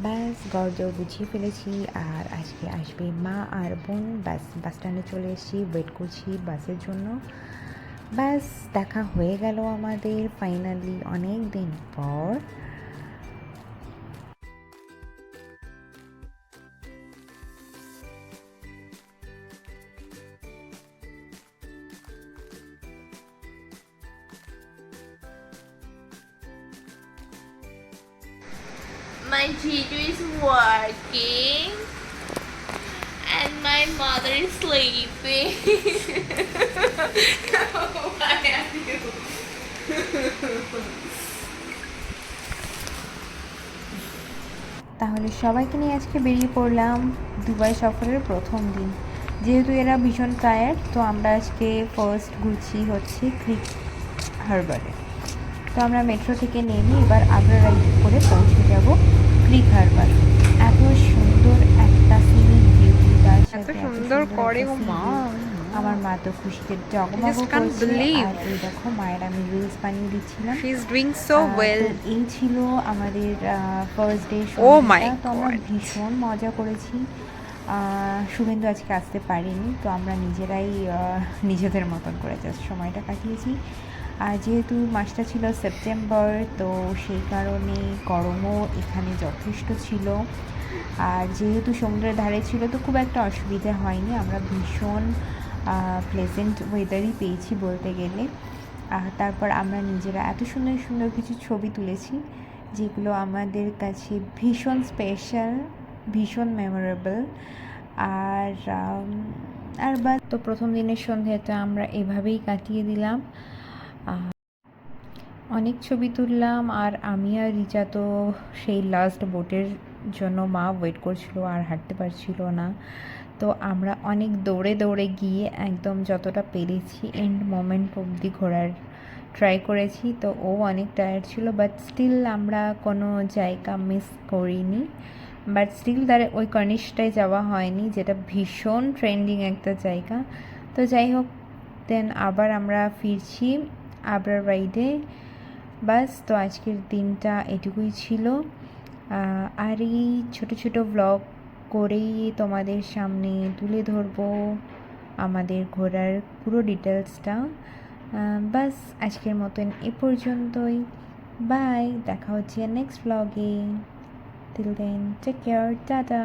ব্যাস ঘরদোর গুছিয়ে ফেলেছি। আর আজকে আসবে মা আর বোন। ব্যাস বাস স্ট্যান্ডে চলে এসেছি, ওয়েট করছি বাসের জন্য। ব্যাস দেখা হয়ে গেল আমাদের ফাইনালি অনেক দিন পর। My Jitu is working and my mother is sleeping. Why are you? তাহলে সবাইকে নিয়ে আজকে বেরিয়ে পড়লাম দুবাই সফরের প্রথম দিন। যেহেতু এরা ভীষণ টায়ার্ড, তো আমরা আজকে ফার্স্ট ঘুরছি হচ্ছে ক্রিক হারবারে। তো আমরা মেট্রো থেকে নেমে এবার আগ্রা রাইড করে পৌঁছে যাব ক্রিক হারবার। এত সুন্দর একটা সিনিক বিউটি, তার সাথে এত সুন্দর করে ও মা, আমার মা তো খুশিতে জগমগ করছে। আর এই দেখো মায়ের আমি রিলস বানিয়ে দিচ্ছিলাম। এই ছিল আমাদের ফার্স্ট ডে। তো আমরা ভীষণ মজা করেছি। শুভেন্দু আজকে আসতে পারিনি, তো আমরা নিজেরাই নিজেদের মতন করে জাস্ট সময়টা কাটিয়েছি। আর যেহেতু মাসটা ছিল সেপ্টেম্বর, তো সেই কারণে গরমও এখানে যথেষ্ট ছিল। আর যেহেতু সমুদ্রের ধারে ছিল, তো খুব একটা অসুবিধা হয়নি। আমরা ভীষণ প্লেজেন্ট ওয়েদারই পেয়েছি বলতে গেলে। আর তারপর আমরা নিজেরা এত সুন্দর সুন্দর কিছু ছবি তুলেছি, যেগুলো আমাদের কাছে ভীষণ স্পেশাল, ভীষণ মেমোরেবল। আর বা তো প্রথম দিনের সন্ধ্যাটা আমরা এভাবেই কাটিয়ে দিলাম। অনেক ছবি তুললাম। আর আমি আর রিচা তো সেই লাস্ট বোটের জন্য মা ওয়েট করছিল আর হাঁটতে পারছিল না, তো আমরা অনেক দৌড়ে দৌড়ে গিয়ে একদম যতটা পেরেছি এন্ড মোমেন্ট অবধি ঘোরার ট্রাই করেছি। তো ও অনেক টায়ার্ড ছিল, বাট স্টিল আমরা কোনো জায়গা মিস করিনি। বাট স্টিল তার ওই কনিষ্ঠটায় যাওয়া হয়নি, যেটা ভীষণ ট্রেন্ডিং একটা জায়গা। তো যাই হোক, দেন আবার আমরা ফিরছি আবরা রাইডে। বাস, তো আজকের দিনটা এটুকুই ছিল। আর এই ছোটো ছোটো ব্লগ করেই তোমাদের সামনে তুলে ধরবো আমাদের ঘোরার পুরো ডিটেলসটা। বাস আজকের মতন এ পর্যন্তই। বাই, দেখা হচ্ছে নেক্সট ব্লগে। Till then take care, tata.